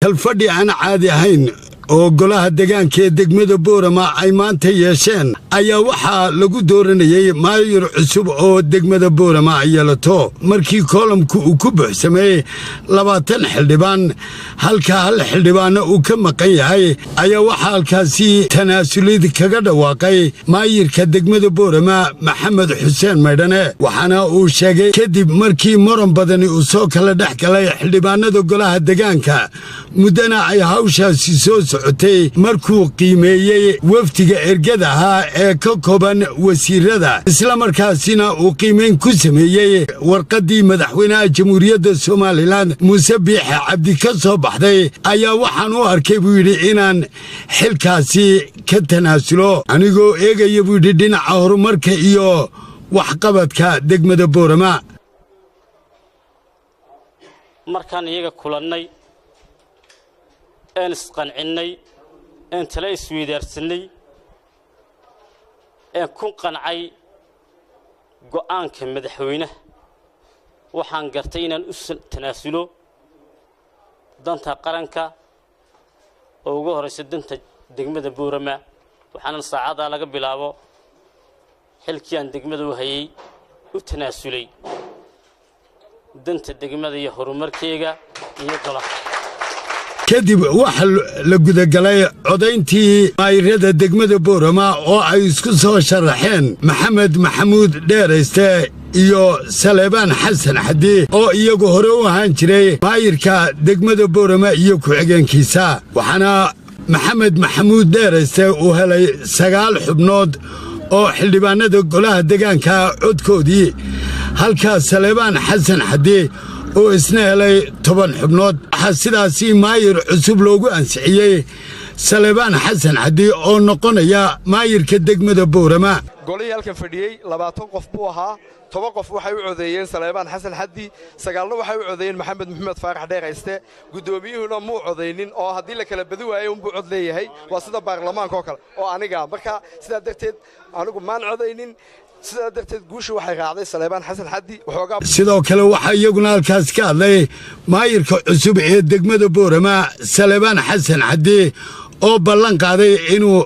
الفدي أنا عادي هين oo golaha deegaanka ee degmada Boorama ay maanta yeesheen ayaa waxa lagu dooranayay maayir cusub oo degmada Boorama ay yeelato markii koolamku uu ku buuxsamay 20 xildhibaan halka hal xildhibaan uu ka maqan yahay ayaa waxa halkaasi tanaasulid kaga dhawaaqay maayirka degmada Boorama Maxamed Xuseen Maydane waxaana uu sheegay kadib markii moran badani uu soo kala dhaxgalay xildhibaanada golaha deegaanka mudana ay hawshaasi soo markuu qiimeeyay waftiga ergada ahaa ee ka kooban wasiirada isla markaasina uu qiimeyn ku sameeyay warqadii madaxweynaha jamhuuriyadda Soomaaliland Muuse Biixi Cabdi ka soo baxday ayaa waxaan u arkay buu yiri inaan xilkaasi ka tanaasulo anigoo eegaya buu yiri dhinaca horumarka iyo waxqabadka degmada Boorama markaan iyaga kulannay أنا سقنعني أنت لا يسويدرسني أن كن قنعي قان كمدحوينه وحن قرتينا الأسل تناسله دانتا قرنكا وجوهر سدنت دقمة بورما وحن الصعادة على قبل أبو حلكيان دقمة وهي وتناسلي دنت دقمة يهرو مركيجا يطلع kadib waxa la gudagalay codayntii maayirada degmada Boorama oo ay isku soo sharaxeen Maxamed Maxamuud Dheerayste iyo Saleebaan Xasan Xadi oo iyagu hore u ahaan jiray maayirka degmada Boorama iyo ku xigeenkiisa waxaana Maxamed Maxamuud Dheerayste uu helay 9 xubnood oo xildhibaanada golaha deegaanka codkoodii halka Saleebaan Xasan Xadi oo isna helay 10 xubnood sidaasi maayir cusub loogu ansixiyay Saleebaan Xasan Xadi oo noqonaya maayirka degmada Boorama goliyalka fadhiyay 20 qof buu ahaa 10 qof waxay u codeeyeen Saleebaan Xasan Xadi 9 waxay u codeeyeen Maxamed Faarax Dheerayste gudoomiyuhuna muu codeynin oo hadii la kala badi waayo uu cod leeyahay waa sida baarlamaanka oo kale oo aniga marka sida darteed anigu maan codeynin sida darteed guusha waxay raacday Saleebaan Xasan Xadi sidoo kale waxa iyaguna halkaas ka hadlay maayirka cusub ee degmada Boorama Saleebaan Xasan Xadi oo ballan qaaday inuu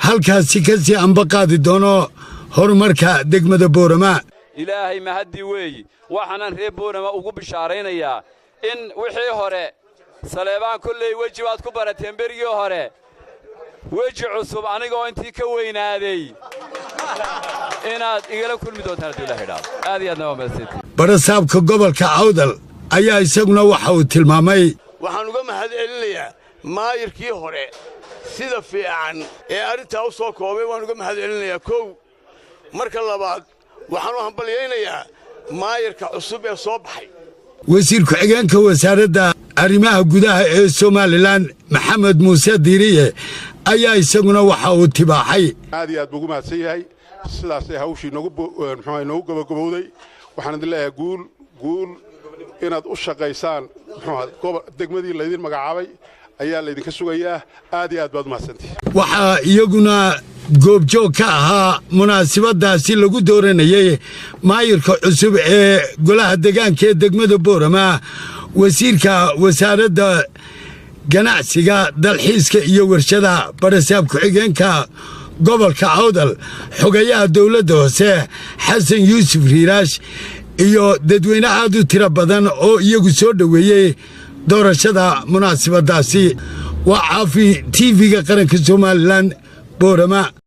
halkaasi ka sii amba qaadi doono horumarka degmada Boorama ilaahay ma hadii weey waxaan reer Boorama ugu bishaareynayaa in wixii hore Saleebaan kulley wajibaad ku barateen berigii hore weji cusub anigoo intii ka weynaaday inaad igala kulmi doontaan Ilaahay dhaaf aad iyo aad noo mahadsantiin barasaabka gobolka Awdal ayaa isaguna waxa uu tilmaamay waxaan uga mahadcelinayaa maayirkii hore sida fiican ee arinta u soo koobay waan uga mahadcelinayaa koow marka labaad waxaan u hambalyeeynayaa maayirka cusub ee soo baxay wasiir ku xigeenka wasaaradda arrimaha gudaha ee Soomaaliland Maxamed Muuse Diiriye ayaa isaguna waxa uu tibaaxay aad iyo aad ugu mahadsan yahay sidaas ay hawshii noogu gabagabowday waxaan idin leeyahay guul inaad u shaqaysaan degmadii la idin magacaabay ayaa la idinka sugayaa aad iyo aad baad mahadsantihiin waxa iyaguna goobjoog ka ahaa munaasabadaasi lagu dooranayay maayirka cusub ee golaha deegaanka ee degmada Boorama wasiirka wasaaradda ganacsiga dalxiiska iyo warshadaha barasaab ku xigeenka gobolka Awdal xogayaha dawladda hoose Xasan Yuusuf Riiraash iyo dadweynaha aad u tiro badan oo iyagu soo dhaweeyay doorashada munaasabadaasi waa Caafi TV-ga qaranka Soomaaliland Boorama